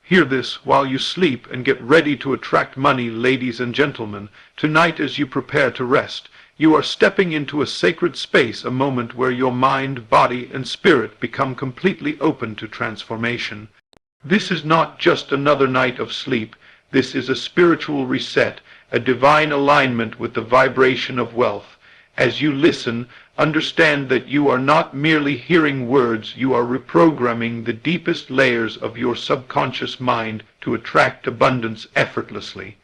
Hear this while you sleep and get ready to attract money, ladies and gentlemen. Tonight, as you prepare to rest, you are stepping into a sacred space, a moment where your mind, body, and spirit become completely open to transformation. This is not just another night of sleep. This is a spiritual reset, a divine alignment with the vibration of wealth. As you listen, understand that you are not merely hearing words, you are reprogramming the deepest layers of your subconscious mind to attract abundance effortlessly.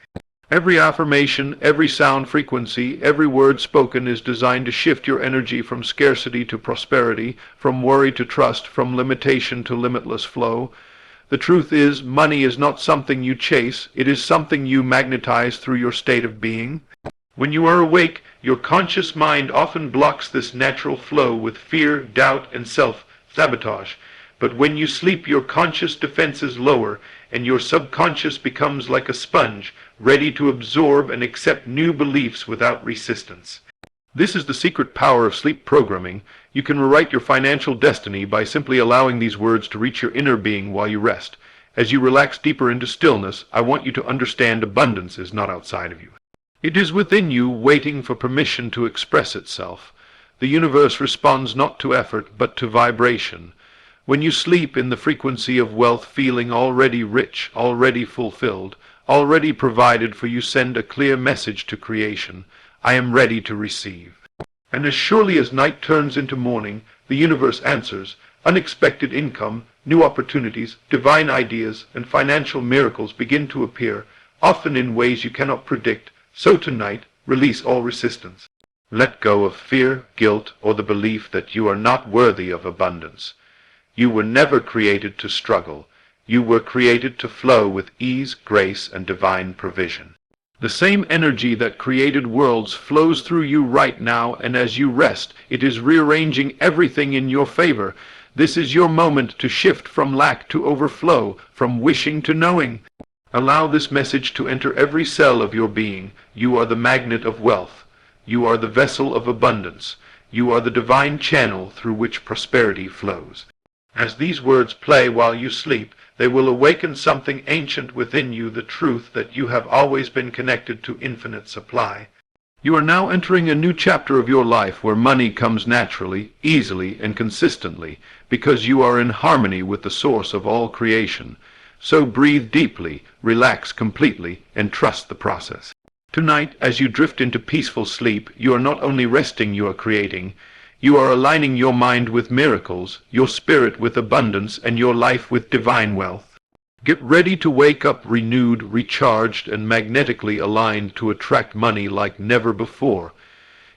Every affirmation, every sound frequency, every word spoken is designed to shift your energy from scarcity to prosperity, from worry to trust, from limitation to limitless flow. The truth is, money is not something you chase, it is something you magnetize through your state of being. When you are awake, your conscious mind often blocks this natural flow with fear, doubt, and self-sabotage. But when you sleep, your conscious defenses lower, and your subconscious becomes like a sponge, ready to absorb and accept new beliefs without resistance. This is the secret power of sleep programming. You can rewrite your financial destiny by simply allowing these words to reach your inner being while you rest. As you relax deeper into stillness, I want you to understand abundance is not outside of you. It is within you, waiting for permission to express itself. The universe responds not to effort, but to vibration. When you sleep in the frequency of wealth, feeling already rich, already fulfilled, already provided for, you send a clear message to creation: I am ready to receive. And as surely as night turns into morning, the universe answers. Unexpected income, new opportunities, divine ideas, and financial miracles begin to appear, often in ways you cannot predict. So tonight, release all resistance. Let go of fear, guilt, or the belief that you are not worthy of abundance. You were never created to struggle. You were created to flow with ease, grace, and divine provision. The same energy that created worlds flows through you right now, and as you rest, it is rearranging everything in your favor. This is your moment to shift from lack to overflow, from wishing to knowing. Allow this message to enter every cell of your being. You are the magnet of wealth. You are the vessel of abundance. You are the divine channel through which prosperity flows. As these words play while you sleep, they will awaken something ancient within you, the truth that you have always been connected to infinite supply. You are now entering a new chapter of your life where money comes naturally, easily, and consistently, because you are in harmony with the source of all creation. So breathe deeply, relax completely, and trust the process. Tonight, as you drift into peaceful sleep, you are not only resting, you are creating. You are aligning your mind with miracles, your spirit with abundance, and your life with divine wealth. Get ready to wake up renewed, recharged, and magnetically aligned to attract money like never before.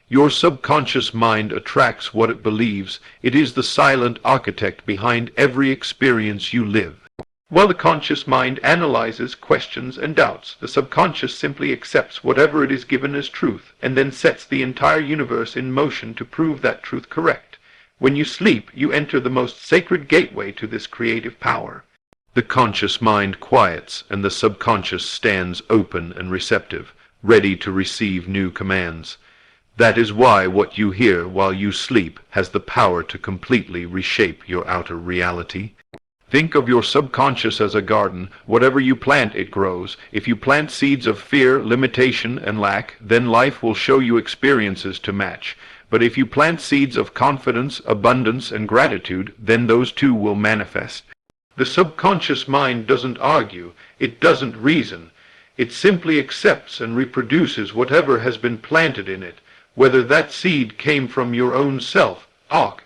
Your subconscious mind attracts what it believes. It is the silent architect behind every experience you live. While the conscious mind analyzes, questions, and doubts, the subconscious simply accepts whatever it is given as truth, and then sets the entire universe in motion to prove that truth correct. When you sleep, you enter the most sacred gateway to this creative power. The conscious mind quiets, and the subconscious stands open and receptive, ready to receive new commands. That is why what you hear while you sleep has the power to completely reshape your outer reality. Think of your subconscious as a garden. Whatever you plant, it grows. If you plant seeds of fear, limitation, and lack, then life will show you experiences to match. But if you plant seeds of confidence, abundance, and gratitude, then those too will manifest. The subconscious mind doesn't argue. It doesn't reason. It simply accepts and reproduces whatever has been planted in it, whether that seed came from your own self,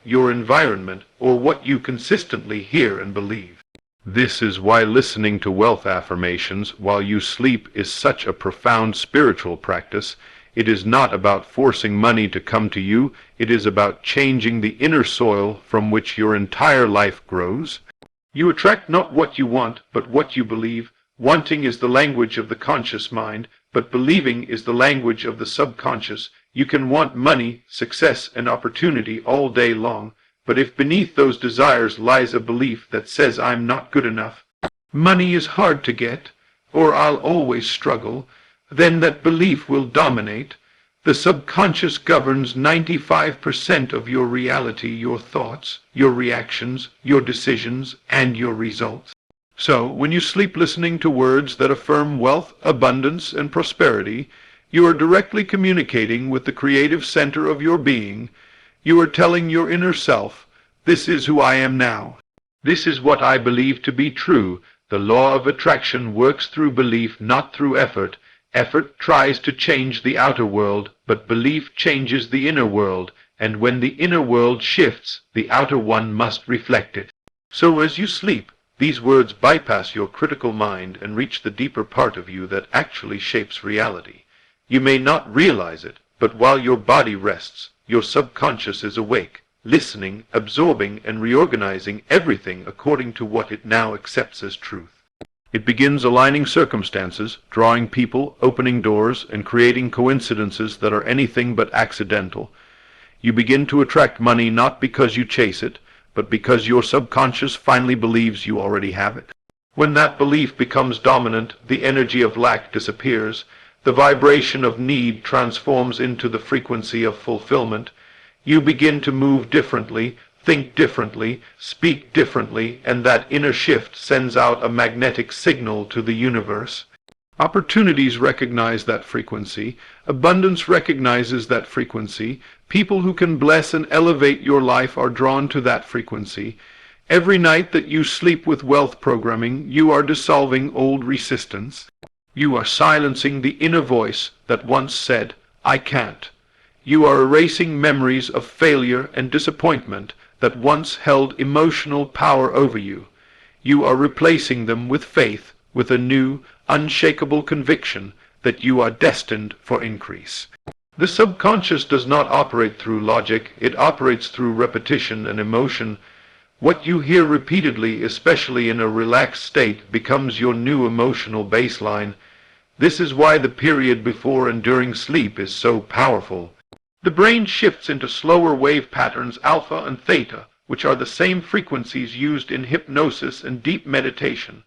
your environment, or what you consistently hear and believe. This is why listening to wealth affirmations while you sleep is such a profound spiritual practice. It is not about forcing money to come to you. It is about changing the inner soil from which your entire life grows. You attract not what you want, but what you believe. Wanting is the language of the conscious mind, but believing is the language of the subconscious. You can want money, success, and opportunity all day long, but if beneath those desires lies a belief that says I'm not good enough, money is hard to get, or I'll always struggle, then that belief will dominate. The subconscious governs 95% of your reality, your thoughts, your reactions, your decisions, and your results. So, when you sleep listening to words that affirm wealth, abundance, and prosperity, you are directly communicating with the creative center of your being. You are telling your inner self, "This is who I am now. This is what I believe to be true." The law of attraction works through belief, not through effort. Effort tries to change the outer world, but belief changes the inner world, and when the inner world shifts, the outer one must reflect it. So as you sleep, these words bypass your critical mind and reach the deeper part of you that actually shapes reality. You may not realize it, but while your body rests, your subconscious is awake, listening, absorbing, and reorganizing everything according to what it now accepts as truth. It begins aligning circumstances, drawing people, opening doors, and creating coincidences that are anything but accidental. You begin to attract money not because you chase it, but because your subconscious finally believes you already have it. When that belief becomes dominant, the energy of lack disappears, the vibration of need transforms into the frequency of fulfillment. You begin to move differently, think differently, speak differently, and that inner shift sends out a magnetic signal to the universe. Opportunities recognize that frequency. Abundance recognizes that frequency. People who can bless and elevate your life are drawn to that frequency. Every night that you sleep with wealth programming, you are dissolving old resistance. You are silencing the inner voice that once said, "I can't." You are erasing memories of failure and disappointment that once held emotional power over you. You are replacing them with faith, with a new, unshakable conviction that you are destined for increase. The subconscious does not operate through logic, it operates through repetition and emotion. What you hear repeatedly, especially in a relaxed state, becomes your new emotional baseline. This is why the period before and during sleep is so powerful. The brain shifts into slower wave patterns, alpha and theta, which are the same frequencies used in hypnosis and deep meditation.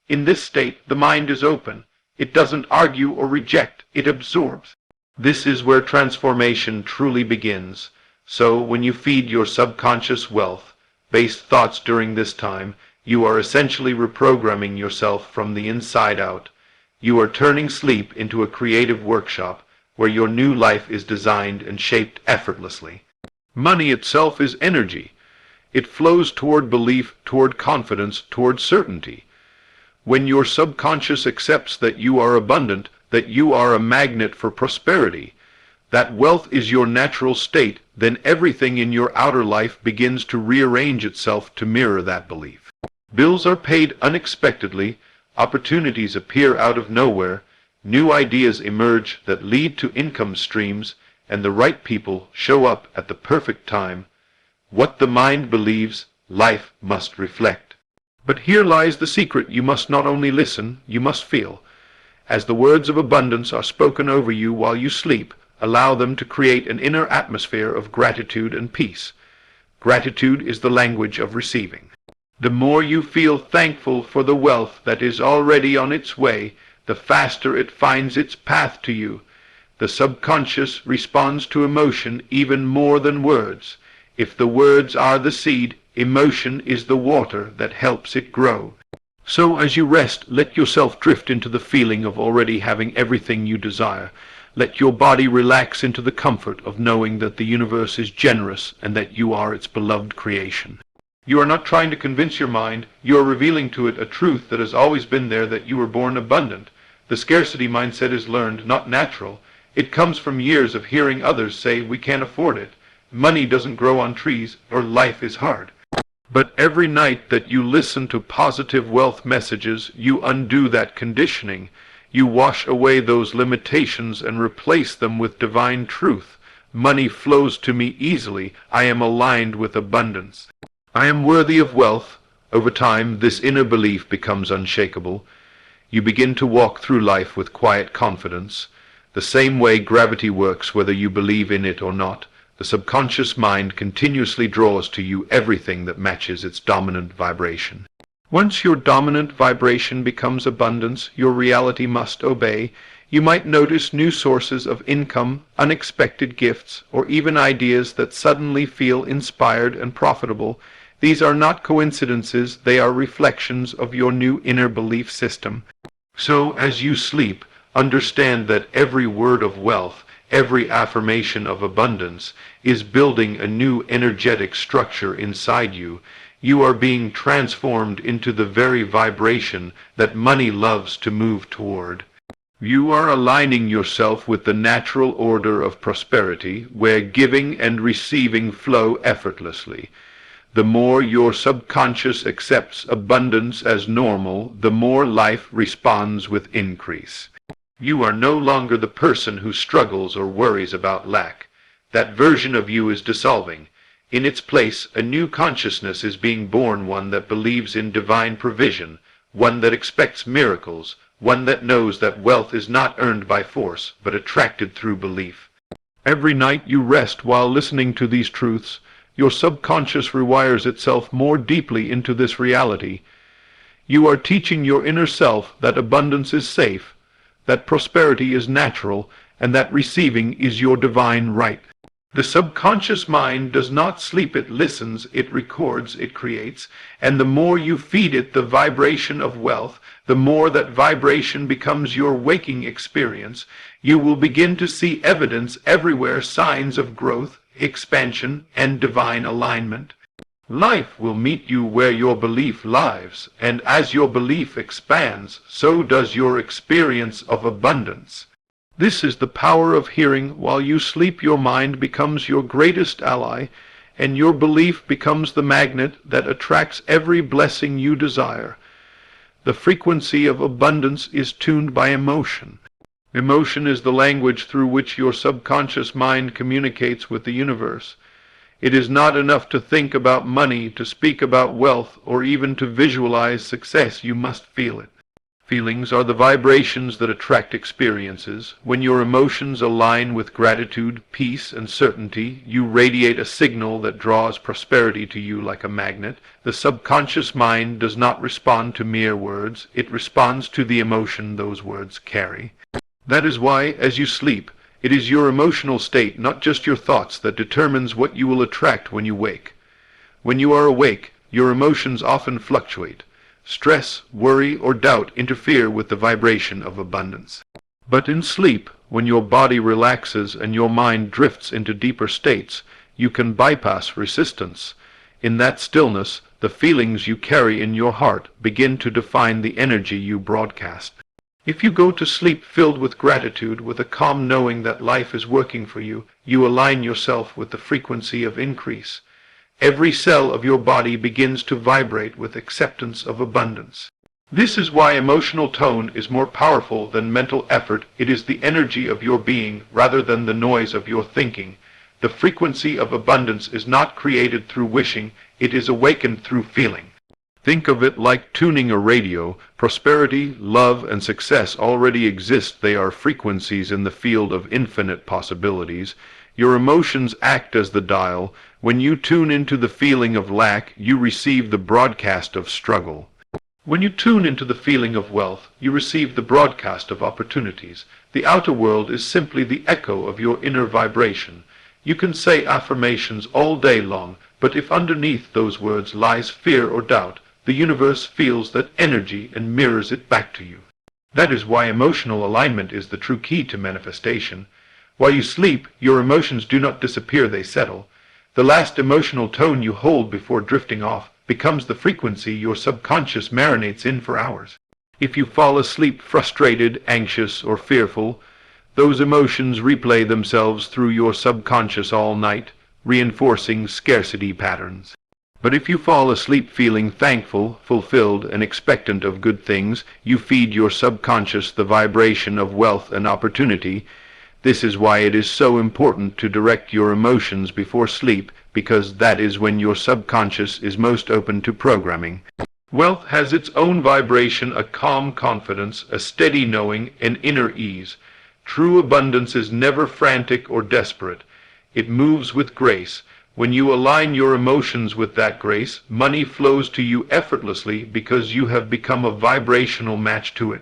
In this state, the mind is open. It doesn't argue or reject, it absorbs. This is where transformation truly begins. So, when you feed your subconscious wealth-based thoughts during this time, you are essentially reprogramming yourself from the inside out. You are turning sleep into a creative workshop where your new life is designed and shaped effortlessly. Money itself is energy. It flows toward belief, toward confidence, toward certainty. When your subconscious accepts that you are abundant, that you are a magnet for prosperity, that wealth is your natural state, then everything in your outer life begins to rearrange itself to mirror that belief. Bills are paid unexpectedly, opportunities appear out of nowhere, new ideas emerge that lead to income streams, and the right people show up at the perfect time. What the mind believes, life must reflect. But here lies the secret. You must not only listen, you must feel. As the words of abundance are spoken over you while you sleep, allow them to create an inner atmosphere of gratitude and peace. Gratitude is the language of receiving. The more you feel thankful for the wealth that is already on its way, the faster it finds its path to you. The subconscious responds to emotion even more than words. If the words are the seed, emotion is the water that helps it grow. So as you rest, let yourself drift into the feeling of already having everything you desire. Let your body relax into the comfort of knowing that the universe is generous and that you are its beloved creation. You are not trying to convince your mind, you are revealing to it a truth that has always been there, that you were born abundant. The scarcity mindset is learned, not natural. It comes from years of hearing others say, "We can't afford it. Money doesn't grow on trees," or "Life is hard." But every night that you listen to positive wealth messages, you undo that conditioning. You wash away those limitations and replace them with divine truth. Money flows to me easily. I am aligned with abundance. I am worthy of wealth. Over time, this inner belief becomes unshakable. You begin to walk through life with quiet confidence. The same way gravity works, whether you believe in it or not, the subconscious mind continuously draws to you everything that matches its dominant vibration. Once your dominant vibration becomes abundance, your reality must obey. You might notice new sources of income, unexpected gifts, or even ideas that suddenly feel inspired and profitable. These are not coincidences, they are reflections of your new inner belief system. So, as you sleep, understand that every word of wealth, every affirmation of abundance, is building a new energetic structure inside you. You are being transformed into the very vibration that money loves to move toward. You are aligning yourself with the natural order of prosperity, where giving and receiving flow effortlessly. The more your subconscious accepts abundance as normal, the more life responds with increase. You are no longer the person who struggles or worries about lack. That version of you is dissolving. In its place, a new consciousness is being born, one that believes in divine provision, one that expects miracles, one that knows that wealth is not earned by force, but attracted through belief. Every night you rest while listening to these truths, your subconscious rewires itself more deeply into this reality. You are teaching your inner self that abundance is safe, that prosperity is natural, and that receiving is your divine right. The subconscious mind does not sleep, it listens, it records, it creates, and the more you feed it the vibration of wealth, the more that vibration becomes your waking experience. You will begin to see evidence everywhere, signs of growth, expansion, and divine alignment. Life will meet you where your belief lies, and as your belief expands, so does your experience of abundance. This is the power of hearing. While you sleep, your mind becomes your greatest ally, and your belief becomes the magnet that attracts every blessing you desire. The frequency of abundance is tuned by emotion. Emotion is the language through which your subconscious mind communicates with the universe. It is not enough to think about money, to speak about wealth, or even to visualize success. You must feel it. Feelings are the vibrations that attract experiences. When your emotions align with gratitude, peace, and certainty, you radiate a signal that draws prosperity to you like a magnet. The subconscious mind does not respond to mere words. It responds to the emotion those words carry. That is why, as you sleep, it is your emotional state, not just your thoughts, that determines what you will attract when you wake. When you are awake, your emotions often fluctuate. Stress, worry, or doubt interfere with the vibration of abundance. But in sleep, when your body relaxes and your mind drifts into deeper states, you can bypass resistance. In that stillness, the feelings you carry in your heart begin to define the energy you broadcast. If you go to sleep filled with gratitude, with a calm knowing that life is working for you, you align yourself with the frequency of increase. Every cell of your body begins to vibrate with acceptance of abundance. This is why emotional tone is more powerful than mental effort. It is the energy of your being rather than the noise of your thinking. The frequency of abundance is not created through wishing, it is awakened through feeling. Think of it like tuning a radio. Prosperity, love, and success already exist. They are frequencies in the field of infinite possibilities. Your emotions act as the dial. When you tune into the feeling of lack, you receive the broadcast of struggle. When you tune into the feeling of wealth, you receive the broadcast of opportunities. The outer world is simply the echo of your inner vibration. You can say affirmations all day long, but if underneath those words lies fear or doubt, the universe feels that energy and mirrors it back to you. That is why emotional alignment is the true key to manifestation. While you sleep, your emotions do not disappear, they settle. The last emotional tone you hold before drifting off becomes the frequency your subconscious marinates in for hours. If you fall asleep frustrated, anxious, or fearful, those emotions replay themselves through your subconscious all night, reinforcing scarcity patterns. But if you fall asleep feeling thankful, fulfilled, and expectant of good things, you feed your subconscious the vibration of wealth and opportunity. This is why it is so important to direct your emotions before sleep, because that is when your subconscious is most open to programming. Wealth has its own vibration, a calm confidence, a steady knowing, an inner ease. True abundance is never frantic or desperate. It moves with grace. When you align your emotions with that grace, money flows to you effortlessly because you have become a vibrational match to it.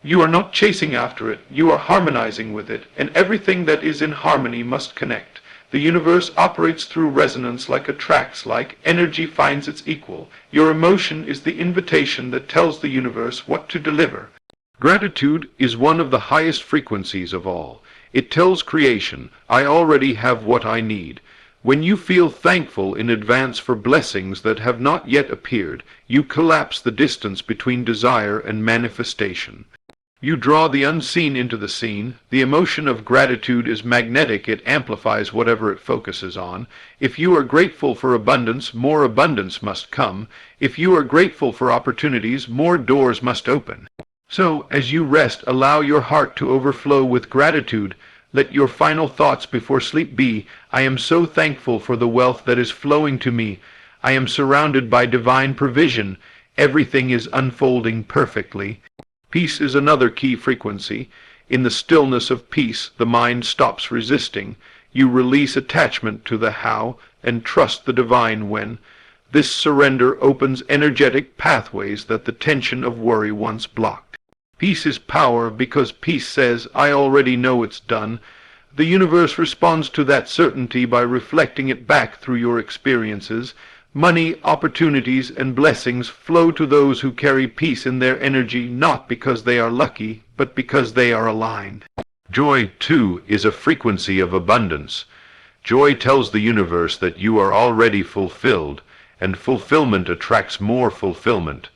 You are not chasing after it, you are harmonizing with it, and everything that is in harmony must connect. The universe operates through resonance like attracts like, energy finds its equal. Your emotion is the invitation that tells the universe what to deliver. Gratitude is one of the highest frequencies of all. It tells creation, I already have what I need. When you feel thankful in advance for blessings that have not yet appeared, you collapse the distance between desire and manifestation. You draw the unseen into the seen. The emotion of gratitude is magnetic. It amplifies whatever it focuses on. If you are grateful for abundance, more abundance must come. If you are grateful for opportunities, more doors must open. So, as you rest, allow your heart to overflow with gratitude. Let your final thoughts before sleep be, I am so thankful for the wealth that is flowing to me. I am surrounded by divine provision. Everything is unfolding perfectly. Peace is another key frequency. In the stillness of peace, the mind stops resisting. You release attachment to the how and trust the divine when. This surrender opens energetic pathways that the tension of worry once blocked. Peace is power because peace says, I already know it's done. The universe responds to that certainty by reflecting it back through your experiences. Money, opportunities, and blessings flow to those who carry peace in their energy, not because they are lucky, but because they are aligned. Joy, too, is a frequency of abundance. Joy tells the universe that you are already fulfilled, and fulfillment attracts more fulfillment.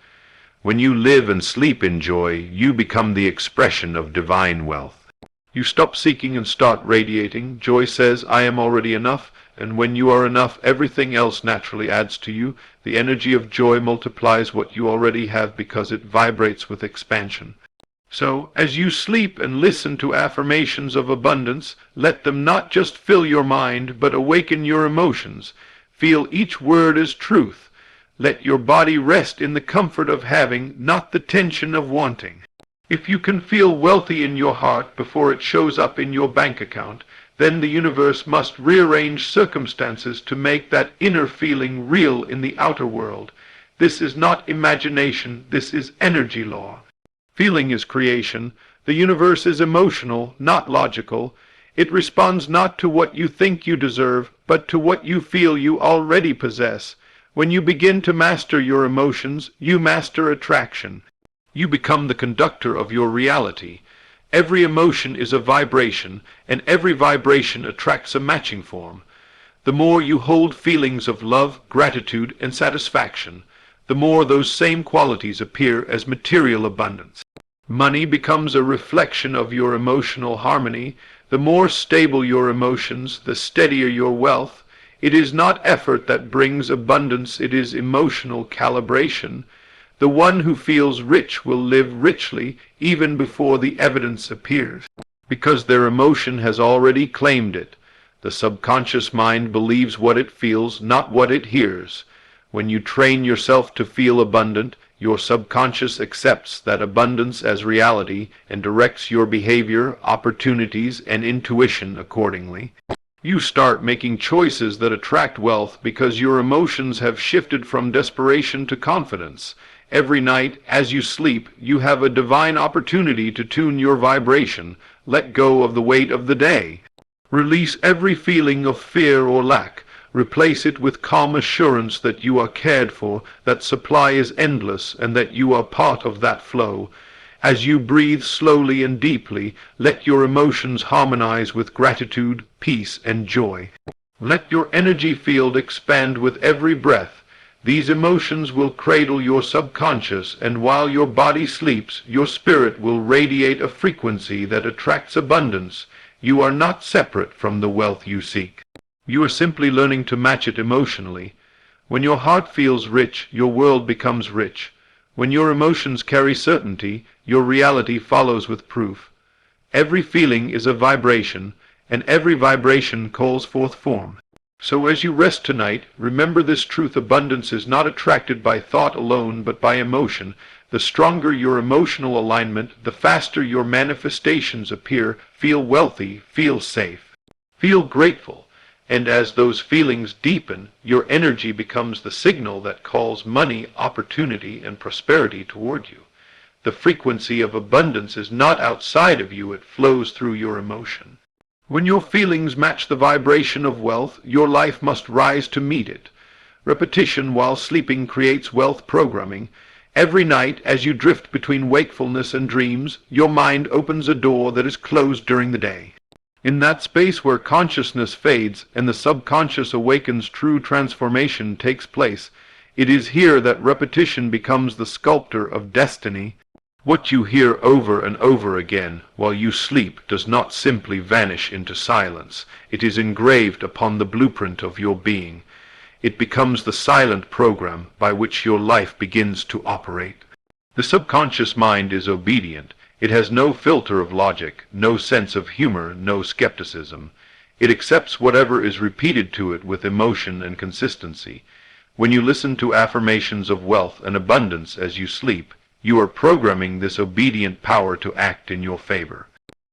When you live and sleep in joy, you become the expression of divine wealth. You stop seeking and start radiating. Joy says, I am already enough. And when you are enough, everything else naturally adds to you. The energy of joy multiplies what you already have because it vibrates with expansion. So, as you sleep and listen to affirmations of abundance, let them not just fill your mind, but awaken your emotions. Feel each word as truth. Let your body rest in the comfort of having, not the tension of wanting. If you can feel wealthy in your heart before it shows up in your bank account, then the universe must rearrange circumstances to make that inner feeling real in the outer world. This is not imagination, this is energy law. Feeling is creation. The universe is emotional, not logical. It responds not to what you think you deserve, but to what you feel you already possess. When you begin to master your emotions, you master attraction. You become the conductor of your reality. Every emotion is a vibration, and every vibration attracts a matching form. The more you hold feelings of love, gratitude, and satisfaction, the more those same qualities appear as material abundance. Money becomes a reflection of your emotional harmony. The more stable your emotions, the steadier your wealth. It is not effort that brings abundance, it is emotional calibration. The one who feels rich will live richly even before the evidence appears, because their emotion has already claimed it. The subconscious mind believes what it feels, not what it hears. When you train yourself to feel abundant, your subconscious accepts that abundance as reality and directs your behavior, opportunities, and intuition accordingly. You start making choices that attract wealth because your emotions have shifted from desperation to confidence. Every night, as you sleep, you have a divine opportunity to tune your vibration. Let go of the weight of the day. Release every feeling of fear or lack. Replace it with calm assurance that you are cared for, that supply is endless, and that you are part of that flow. As you breathe slowly and deeply, let your emotions harmonize with gratitude, peace, and joy. Let your energy field expand with every breath. These emotions will cradle your subconscious, and while your body sleeps, your spirit will radiate a frequency that attracts abundance. You are not separate from the wealth you seek. You are simply learning to match it emotionally. When your heart feels rich, your world becomes rich. When your emotions carry certainty, your reality follows with proof. Every feeling is a vibration, and every vibration calls forth form. So as you rest tonight, remember this truth: abundance is not attracted by thought alone, but by emotion. The stronger your emotional alignment, the faster your manifestations appear. Feel wealthy, feel safe, feel grateful. And as those feelings deepen, your energy becomes the signal that calls money, opportunity, and prosperity toward you. The frequency of abundance is not outside of you, it flows through your emotion. When your feelings match the vibration of wealth, your life must rise to meet it. Repetition while sleeping creates wealth programming. Every night, as you drift between wakefulness and dreams, your mind opens a door that is closed during the day. In that space where consciousness fades and the subconscious awakens, true transformation takes place. It is here that repetition becomes the sculptor of destiny. What you hear over and over again while you sleep does not simply vanish into silence. It is engraved upon the blueprint of your being. It becomes the silent program by which your life begins to operate. The subconscious mind is obedient. It has no filter of logic, no sense of humor, no skepticism. It accepts whatever is repeated to it with emotion and consistency. When you listen to affirmations of wealth and abundance as you sleep, you are programming this obedient power to act in your favor.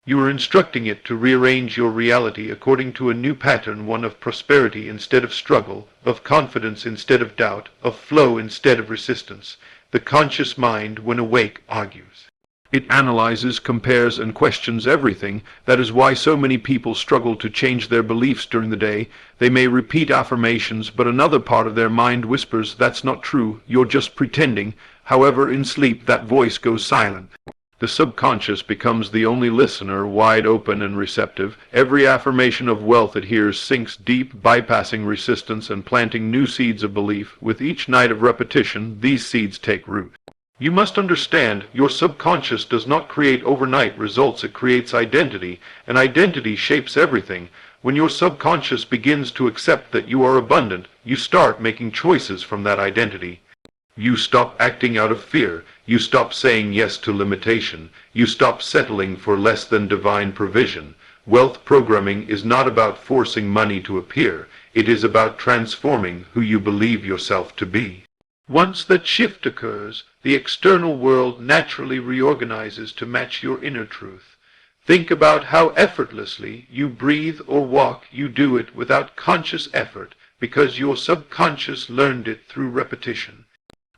You are instructing it to rearrange your reality according to a new pattern, one of prosperity instead of struggle, of confidence instead of doubt, of flow instead of resistance. The conscious mind, when awake, argues. It analyzes, compares, and questions everything. That is why so many people struggle to change their beliefs during the day. They may repeat affirmations, but another part of their mind whispers, "That's not true, you're just pretending." However, in sleep, that voice goes silent. The subconscious becomes the only listener, wide open and receptive. Every affirmation of wealth it hears sinks deep, bypassing resistance and planting new seeds of belief. With each night of repetition, these seeds take root. You must understand, your subconscious does not create overnight results, it creates identity, and identity shapes everything. When your subconscious begins to accept that you are abundant, you start making choices from that identity. You stop acting out of fear. You stop saying yes to limitation. You stop settling for less than divine provision. Wealth programming is not about forcing money to appear. It is about transforming who you believe yourself to be. Once that shift occurs, the external world naturally reorganizes to match your inner truth. Think about how effortlessly you breathe or walk. You do it without conscious effort because your subconscious learned it through repetition.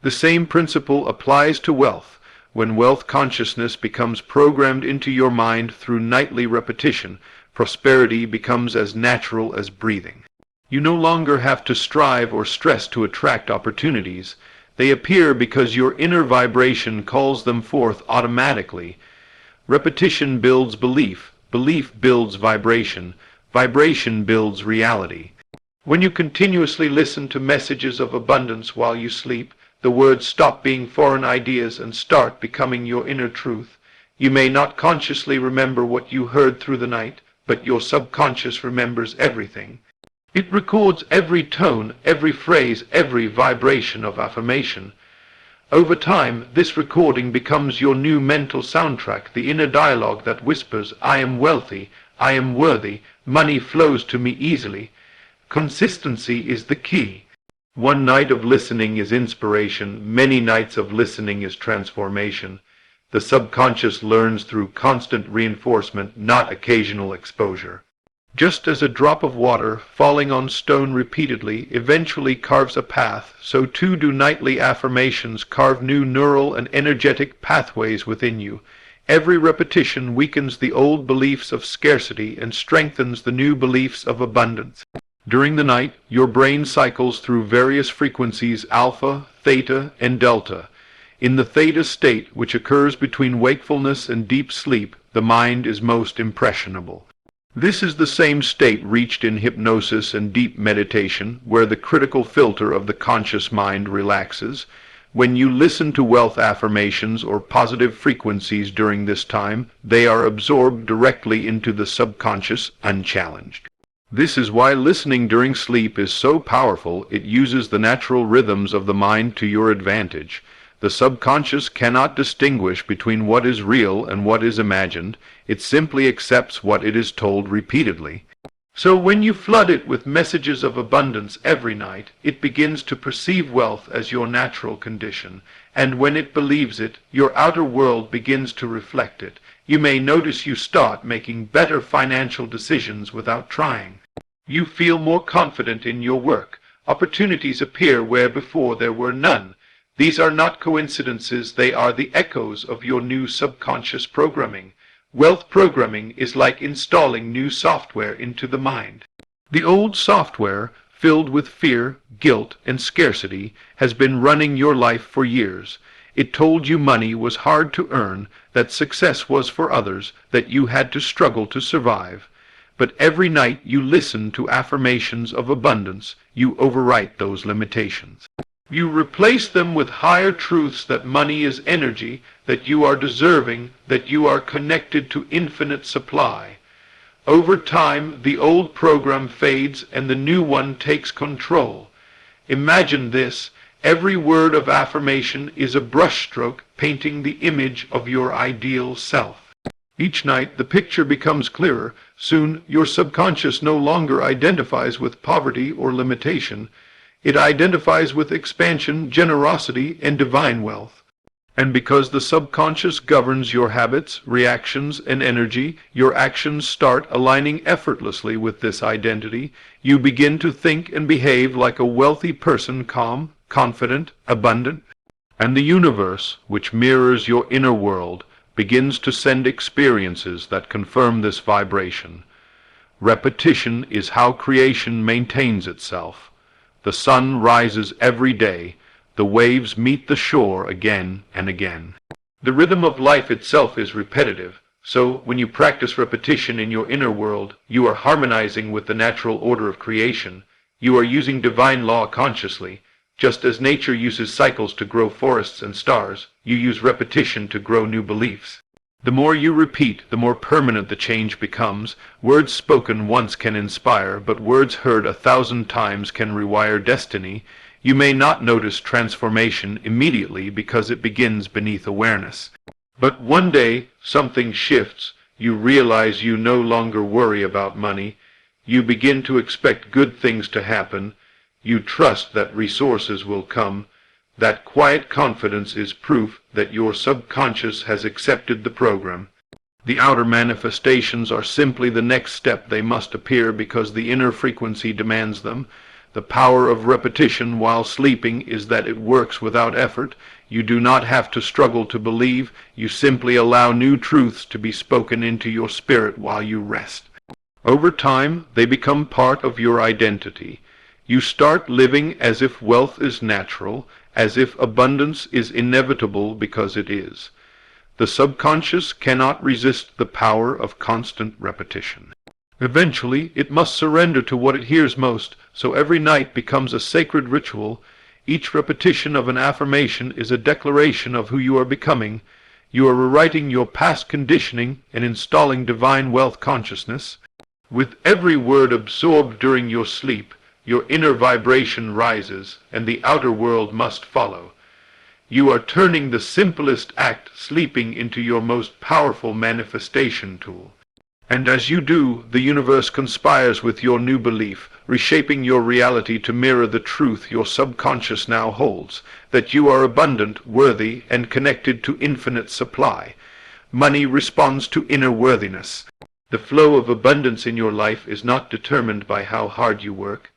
The same principle applies to wealth. When wealth consciousness becomes programmed into your mind through nightly repetition, prosperity becomes as natural as breathing. You no longer have to strive or stress to attract opportunities. They appear because your inner vibration calls them forth automatically. Repetition builds belief. Belief builds vibration. Vibration builds reality. When you continuously listen to messages of abundance while you sleep, the words stop being foreign ideas and start becoming your inner truth. You may not consciously remember what you heard through the night, but your subconscious remembers everything. It records every tone, every phrase, every vibration of affirmation. Over time, this recording becomes your new mental soundtrack, the inner dialogue that whispers, "I am wealthy, I am worthy, money flows to me easily." Consistency is the key. One night of listening is inspiration. Many nights of listening is transformation. The subconscious learns through constant reinforcement, not occasional exposure. Just as a drop of water falling on stone repeatedly eventually carves a path, so too do nightly affirmations carve new neural and energetic pathways within you. Every repetition weakens the old beliefs of scarcity and strengthens the new beliefs of abundance. During the night, your brain cycles through various frequencies, alpha, theta, and delta. In the theta state, which occurs between wakefulness and deep sleep, the mind is most impressionable. This is the same state reached in hypnosis and deep meditation, where the critical filter of the conscious mind relaxes. When you listen to wealth affirmations or positive frequencies during this time, they are absorbed directly into the subconscious, unchallenged. This is why listening during sleep is so powerful. It uses the natural rhythms of the mind to your advantage. The subconscious cannot distinguish between what is real and what is imagined. It simply accepts what it is told repeatedly. So when you flood it with messages of abundance every night, it begins to perceive wealth as your natural condition. And when it believes it, your outer world begins to reflect it. You may notice you start making better financial decisions without trying. You feel more confident in your work. Opportunities appear where before there were none. These are not coincidences, they are the echoes of your new subconscious programming. Wealth programming is like installing new software into the mind. The old software, filled with fear, guilt, and scarcity, has been running your life for years. It told you money was hard to earn, that success was for others, that you had to struggle to survive. But every night you listen to affirmations of abundance, you overwrite those limitations. You replace them with higher truths that money is energy, that you are deserving, that you are connected to infinite supply. Over time, the old program fades and the new one takes control. Imagine this: every word of affirmation is a brushstroke painting the image of your ideal self. Each night the picture becomes clearer. Soon your subconscious no longer identifies with poverty or limitation. It identifies with expansion, generosity, and divine wealth. And because the subconscious governs your habits, reactions, and energy, your actions start aligning effortlessly with this identity. You begin to think and behave like a wealthy person, calm, confident, abundant. And the universe, which mirrors your inner world, begins to send experiences that confirm this vibration. Repetition is how creation maintains itself. The sun rises every day. The waves meet the shore again and again. The rhythm of life itself is repetitive, so when you practice repetition in your inner world, you are harmonizing with the natural order of creation. You are using divine law consciously. Just as nature uses cycles to grow forests and stars, you use repetition to grow new beliefs. The more you repeat, the more permanent the change becomes. Words spoken once can inspire, but words heard 1,000 times can rewire destiny. You may not notice transformation immediately because it begins beneath awareness. But one day, something shifts. You realize you no longer worry about money. You begin to expect good things to happen. You trust that resources will come. That quiet confidence is proof that your subconscious has accepted the program. The outer manifestations are simply the next step. They must appear because the inner frequency demands them. The power of repetition while sleeping is that it works without effort. You do not have to struggle to believe. You simply allow new truths to be spoken into your spirit while you rest. Over time, they become part of your identity. You start living as if wealth is natural, as if abundance is inevitable because it is. The subconscious cannot resist the power of constant repetition. Eventually, it must surrender to what it hears most, so every night becomes a sacred ritual. Each repetition of an affirmation is a declaration of who you are becoming. You are rewriting your past conditioning and installing divine wealth consciousness. With every word absorbed during your sleep, your inner vibration rises, and the outer world must follow. You are turning the simplest act, sleeping, into your most powerful manifestation tool. And as you do, the universe conspires with your new belief, reshaping your reality to mirror the truth your subconscious now holds, that you are abundant, worthy, and connected to infinite supply. Money responds to inner worthiness. The flow of abundance in your life is not determined by how hard you work,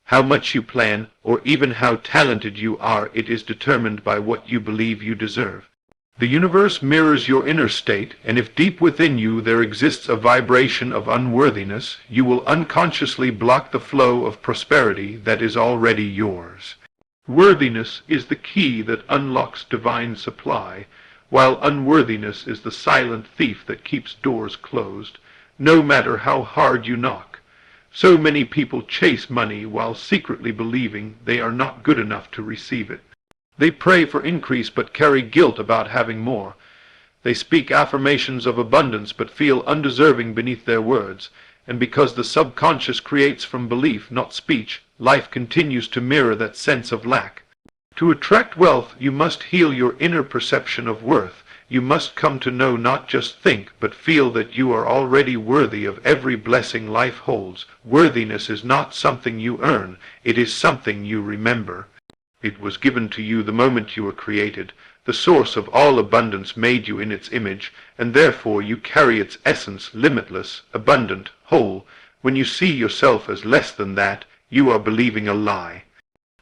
how much you plan, or even how talented you are. It is determined by what you believe you deserve. The universe mirrors your inner state, and if deep within you there exists a vibration of unworthiness, you will unconsciously block the flow of prosperity that is already yours. Worthiness is the key that unlocks divine supply, while unworthiness is the silent thief that keeps doors closed, no matter how hard you knock. So many people chase money while secretly believing they are not good enough to receive it. They pray for increase but carry guilt about having more. They speak affirmations of abundance but feel undeserving beneath their words. And because the subconscious creates from belief, not speech, life continues to mirror that sense of lack. To attract wealth, you must heal your inner perception of worth. You must come to know, not just think, but feel that you are already worthy of every blessing life holds. Worthiness is not something you earn, it is something you remember. It was given to you the moment you were created. The source of all abundance made you in its image, and therefore you carry its essence, limitless, abundant, whole. When you see yourself as less than that, you are believing a lie.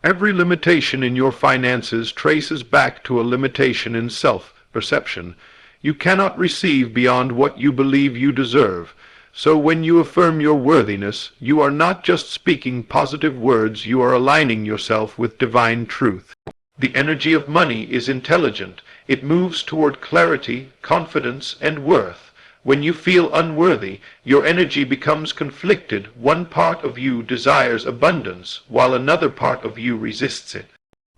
Every limitation in your finances traces back to a limitation in self-perception. You cannot receive beyond what you believe you deserve. So when you affirm your worthiness, you are not just speaking positive words, you are aligning yourself with divine truth. The energy of money is intelligent. It moves toward clarity, confidence, and worth. When you feel unworthy, your energy becomes conflicted. One part of you desires abundance, while another part of you resists it.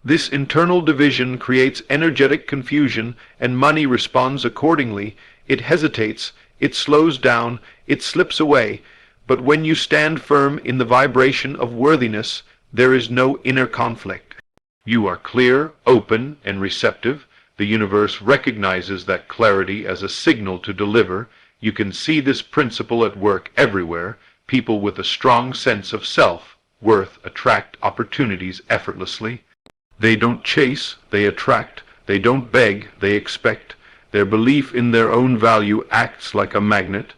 This internal division creates energetic confusion, and money responds accordingly. It hesitates, it slows down, it slips away. But when you stand firm in the vibration of worthiness, there is no inner conflict. You are clear, open, and receptive. The universe recognizes that clarity as a signal to deliver. You can see this principle at work everywhere. People with a strong sense of self-worth attract opportunities effortlessly. They don't chase, they attract. They don't beg, they expect. Their belief in their own value acts like a magnet.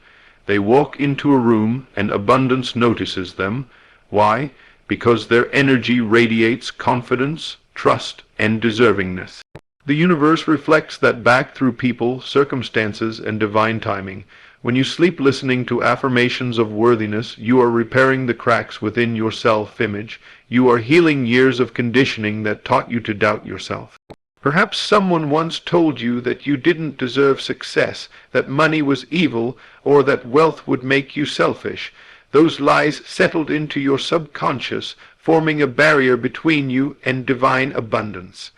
They walk into a room and abundance notices them. Why? Because their energy radiates confidence, trust, and deservingness. The universe reflects that back through people, circumstances, and divine timing. When you sleep listening to affirmations of worthiness, you are repairing the cracks within your self-image. You are healing years of conditioning that taught you to doubt yourself. Perhaps someone once told you that you didn't deserve success, that money was evil, or that wealth would make you selfish. Those lies settled into your subconscious, forming a barrier between you and divine abundance.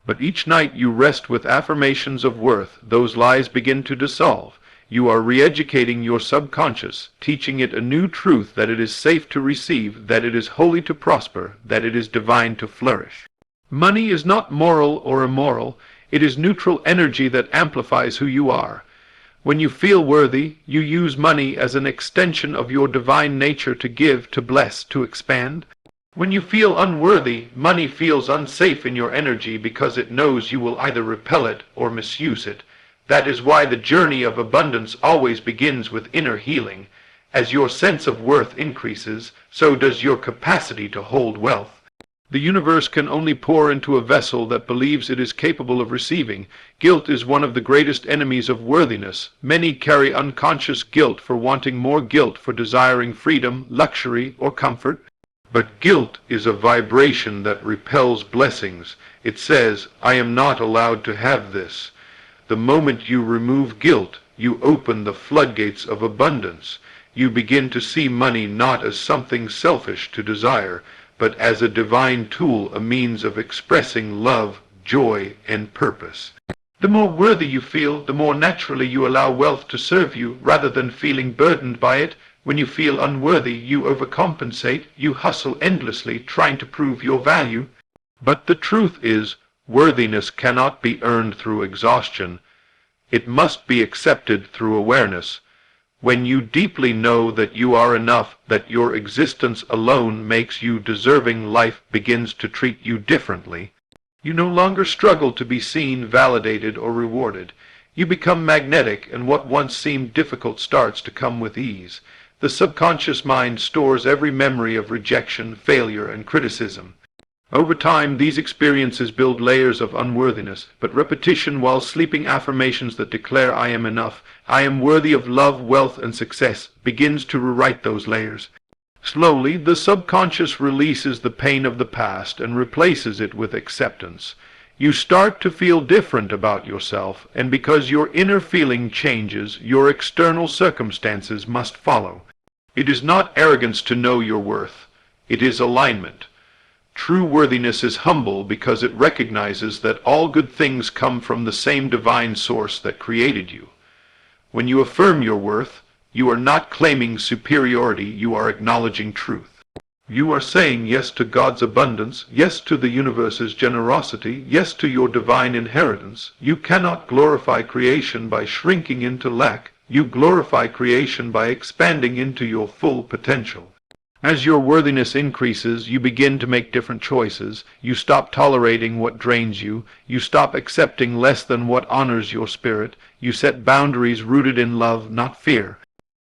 But each night you rest with affirmations of worth, those lies begin to dissolve. You are re-educating your subconscious, teaching it a new truth that it is safe to receive, that it is holy to prosper, that it is divine to flourish. Money is not moral or immoral. It is neutral energy that amplifies who you are. When you feel worthy, you use money as an extension of your divine nature to give, to bless, to expand. When you feel unworthy, money feels unsafe in your energy because it knows you will either repel it or misuse it. That is why the journey of abundance always begins with inner healing. As your sense of worth increases, so does your capacity to hold wealth. The universe can only pour into a vessel that believes it is capable of receiving. Guilt is one of the greatest enemies of worthiness. Many carry unconscious guilt for wanting more, guilt for desiring freedom, luxury, or comfort. But guilt is a vibration that repels blessings. It says, I am not allowed to have this. The moment you remove guilt, you open the floodgates of abundance. You begin to see money not as something selfish to desire, but as a divine tool, a means of expressing love, joy, and purpose. The more worthy you feel, the more naturally you allow wealth to serve you, rather than feeling burdened by it. When you feel unworthy, you overcompensate, you hustle endlessly, trying to prove your value. But the truth is, worthiness cannot be earned through exhaustion. It must be accepted through awareness. When you deeply know that you are enough, that your existence alone makes you deserving, life begins to treat you differently. You no longer struggle to be seen, validated, or rewarded. You become magnetic, and what once seemed difficult starts to come with ease. The subconscious mind stores every memory of rejection, failure, and criticism. Over time, these experiences build layers of unworthiness, but repetition while sleeping, affirmations that declare I am enough, I am worthy of love, wealth, and success, begins to rewrite those layers. Slowly, the subconscious releases the pain of the past and replaces it with acceptance. You start to feel different about yourself, and because your inner feeling changes, your external circumstances must follow. It is not arrogance to know your worth. It is alignment. True worthiness is humble because it recognizes that all good things come from the same divine source that created you. When you affirm your worth, you are not claiming superiority, you are acknowledging truth. You are saying yes to God's abundance, yes to the universe's generosity, yes to your divine inheritance. You cannot glorify creation by shrinking into lack. You glorify creation by expanding into your full potential. As your worthiness increases, you begin to make different choices. You stop tolerating what drains you. You stop accepting less than what honors your spirit. You set boundaries rooted in love, not fear.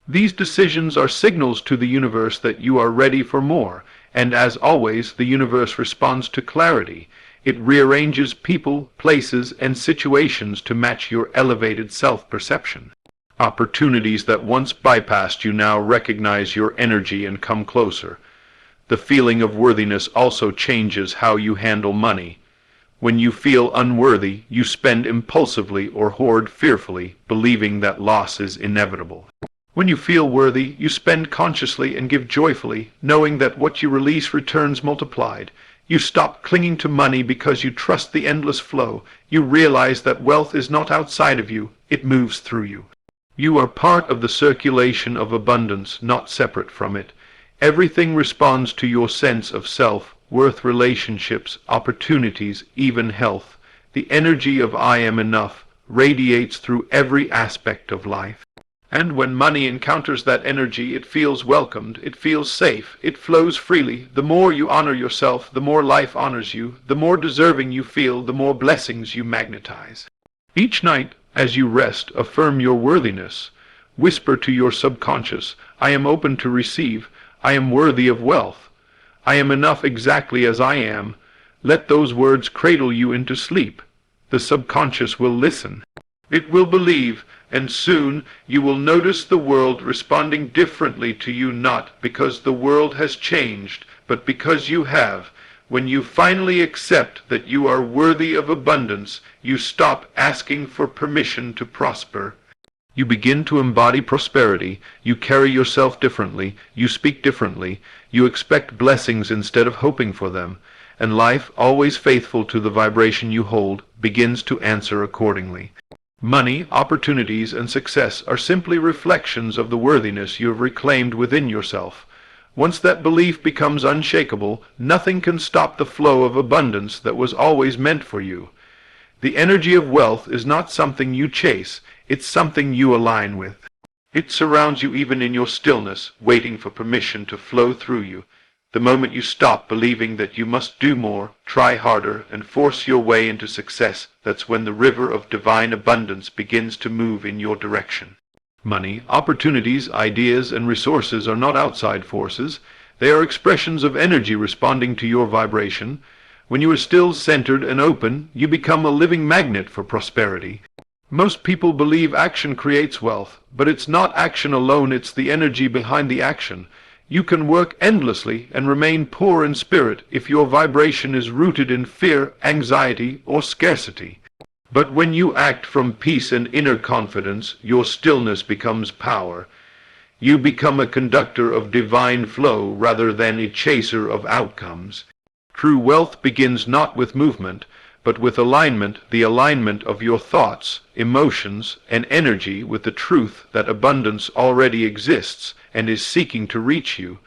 These decisions are signals to the universe that you are ready for more, and as always, the universe responds to clarity. It rearranges people, places, and situations to match your elevated self-perception. Opportunities that once bypassed you now recognize your energy and come closer. The feeling of worthiness also changes how you handle money. When you feel unworthy, you spend impulsively or hoard fearfully, believing that loss is inevitable. When you feel worthy, you spend consciously and give joyfully, knowing that what you release returns multiplied. You stop clinging to money because you trust the endless flow. You realize that wealth is not outside of you, it moves through you. You are part of the circulation of abundance, not separate from it. Everything responds to your sense of self, worth, relationships, opportunities, even health. The energy of I am enough radiates through every aspect of life. And when money encounters that energy, it feels welcomed, it feels safe, it flows freely. The more you honor yourself, the more life honors you. The more deserving you feel, the more blessings you magnetize. Each night, as you rest, affirm your worthiness. Whisper to your subconscious, I am open to receive. I am worthy of wealth. I am enough exactly as I am. Let those words cradle you into sleep. The subconscious will listen. It will believe, and soon you will notice the world responding differently to you, not because the world has changed, but because you have. When you finally accept that you are worthy of abundance, you stop asking for permission to prosper. You begin to embody prosperity. You carry yourself differently. You speak differently. You expect blessings instead of hoping for them. And life, always faithful to the vibration you hold, begins to answer accordingly. Money, opportunities, and success are simply reflections of the worthiness you have reclaimed within yourself. Once that belief becomes unshakable, nothing can stop the flow of abundance that was always meant for you. The energy of wealth is not something you chase, it's something you align with. It surrounds you even in your stillness, waiting for permission to flow through you. The moment you stop believing that you must do more, try harder, and force your way into success, that's when the river of divine abundance begins to move in your direction. Money, opportunities, ideas, and resources are not outside forces. They are expressions of energy responding to your vibration. When you are still, centered, and open, you become a living magnet for prosperity. Most people believe action creates wealth, but it's not action alone, it's the energy behind the action. You can work endlessly and remain poor in spirit if your vibration is rooted in fear, anxiety, or scarcity. But when you act from peace and inner confidence, your stillness becomes power. You become a conductor of divine flow rather than a chaser of outcomes. True wealth begins not with movement, but with alignment, the alignment of your thoughts, emotions, and energy with the truth that abundance already exists and is seeking to reach you.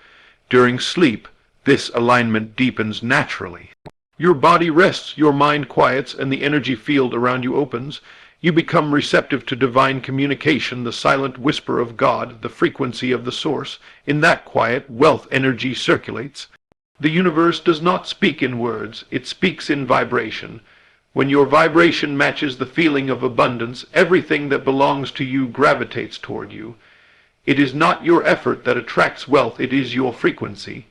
During sleep, this alignment deepens naturally. Your body rests, your mind quiets, and the energy field around you opens. You become receptive to divine communication, the silent whisper of God, the frequency of the source. In that quiet, wealth energy circulates. The universe does not speak in words, it speaks in vibration. When your vibration matches the feeling of abundance, everything that belongs to you gravitates toward you. It is not your effort that attracts wealth, it is your frequency.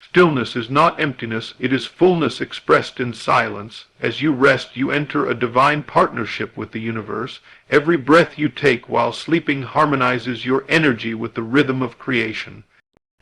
Stillness is not emptiness, it is fullness expressed in silence. As you rest, you enter a divine partnership with the universe. Every breath you take while sleeping harmonizes your energy with the rhythm of creation.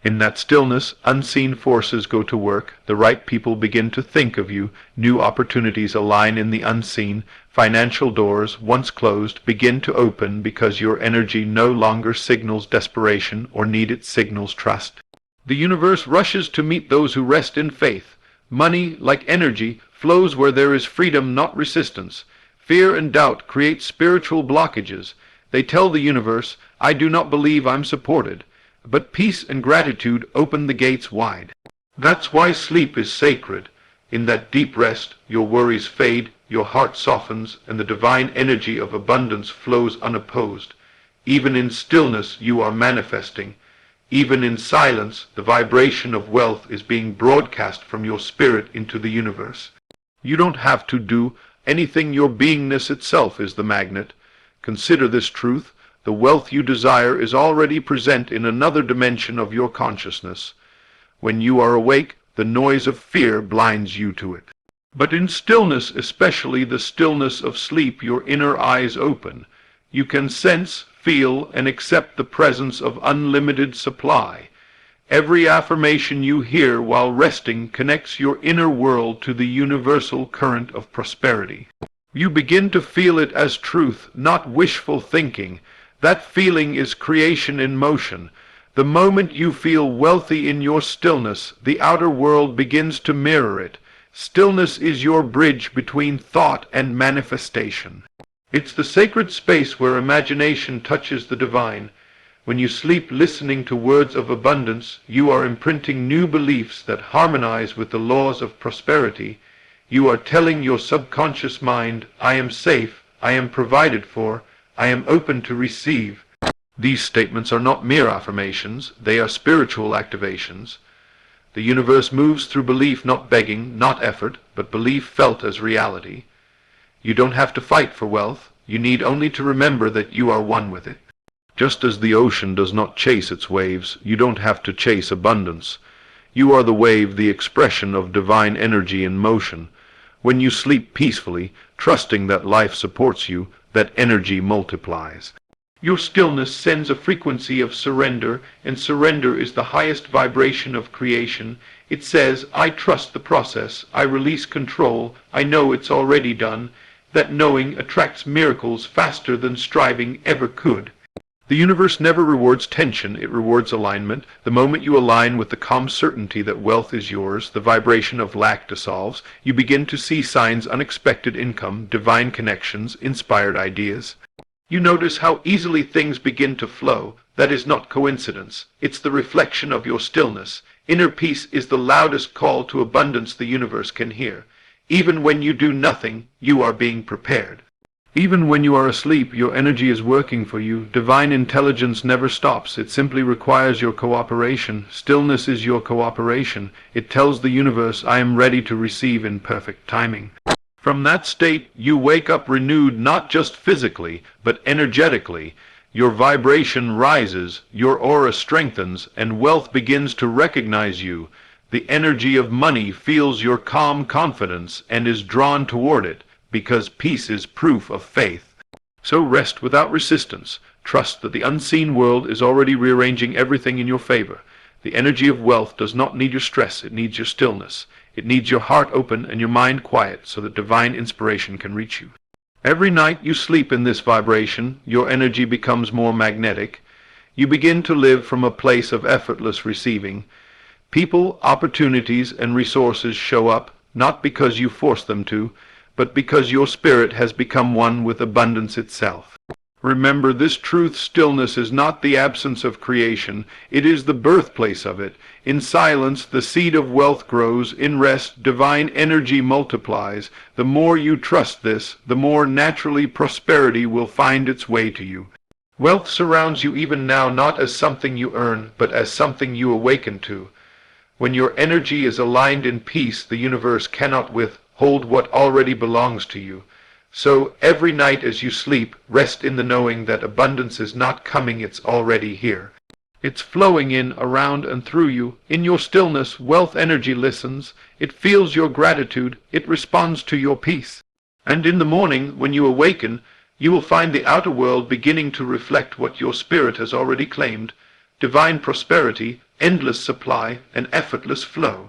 In that stillness, unseen forces go to work, the right people begin to think of you, new opportunities align in the unseen, financial doors, once closed, begin to open because your energy no longer signals desperation or need, it signals trust. The universe rushes to meet those who rest in faith. Money, like energy, flows where there is freedom, not resistance. Fear and doubt create spiritual blockages. They tell the universe, I do not believe I'm supported. But peace and gratitude open the gates wide. That's why sleep is sacred. In that deep rest, your worries fade, your heart softens, and the divine energy of abundance flows unopposed. Even in stillness, you are manifesting. Even in silence, the vibration of wealth is being broadcast from your spirit into the universe. You don't have to do anything, your beingness itself is the magnet. Consider this truth. The wealth you desire is already present in another dimension of your consciousness. When you are awake, the noise of fear blinds you to it. But in stillness, especially the stillness of sleep, your inner eyes open. You can sense, feel, and accept the presence of unlimited supply. Every affirmation you hear while resting connects your inner world to the universal current of prosperity. You begin to feel it as truth, not wishful thinking. That feeling is creation in motion. The moment you feel wealthy in your stillness, the outer world begins to mirror it. Stillness is your bridge between thought and manifestation. It's the sacred space where imagination touches the divine. When you sleep listening to words of abundance, you are imprinting new beliefs that harmonize with the laws of prosperity. You are telling your subconscious mind, I am safe, I am provided for, I am open to receive. These statements are not mere affirmations, they are spiritual activations. The universe moves through belief, not begging, not effort, but belief felt as reality. You don't have to fight for wealth, you need only to remember that you are one with it. Just as the ocean does not chase its waves, you don't have to chase abundance. You are the wave, the expression of divine energy in motion. When you sleep peacefully, trusting that life supports you, that energy multiplies. Your stillness sends a frequency of surrender, and surrender is the highest vibration of creation. It says, I trust the process, I release control, I know it's already done. That knowing attracts miracles faster than striving ever could. The universe never rewards tension, it rewards alignment. The moment you align with the calm certainty that wealth is yours, the vibration of lack dissolves. You begin to see signs, unexpected income, divine connections, inspired ideas. You notice how easily things begin to flow. That is not coincidence. It's the reflection of your stillness. Inner peace is the loudest call to abundance the universe can hear. Even when you do nothing, you are being prepared. Even when you are asleep, your energy is working for you. Divine intelligence never stops. It simply requires your cooperation. Stillness is your cooperation. It tells the universe, I am ready to receive in perfect timing. From that state, you wake up renewed not just physically, but energetically. Your vibration rises, your aura strengthens, and wealth begins to recognize you. The energy of money feels your calm confidence and is drawn toward it, because peace is proof of faith. So rest without resistance. Trust that the unseen world is already rearranging everything in your favor. The energy of wealth does not need your stress, it needs your stillness. It needs your heart open and your mind quiet so that divine inspiration can reach you. Every night you sleep in this vibration, your energy becomes more magnetic. You begin to live from a place of effortless receiving. People, opportunities, and resources show up, not because you force them to, but because your spirit has become one with abundance itself. Remember, this truth, stillness, is not the absence of creation, it is the birthplace of it. In silence, the seed of wealth grows. In rest, divine energy multiplies. The more you trust this, the more naturally prosperity will find its way to you. Wealth surrounds you even now, not as something you earn, but as something you awaken to. When your energy is aligned in peace, the universe cannot withhold what already belongs to you. So, every night as you sleep, rest in the knowing that abundance is not coming, it's already here. It's flowing in, around, and through you. In your stillness, wealth energy listens. It feels your gratitude. It responds to your peace. And in the morning, when you awaken, you will find the outer world beginning to reflect what your spirit has already claimed: divine prosperity, endless supply, and effortless flow.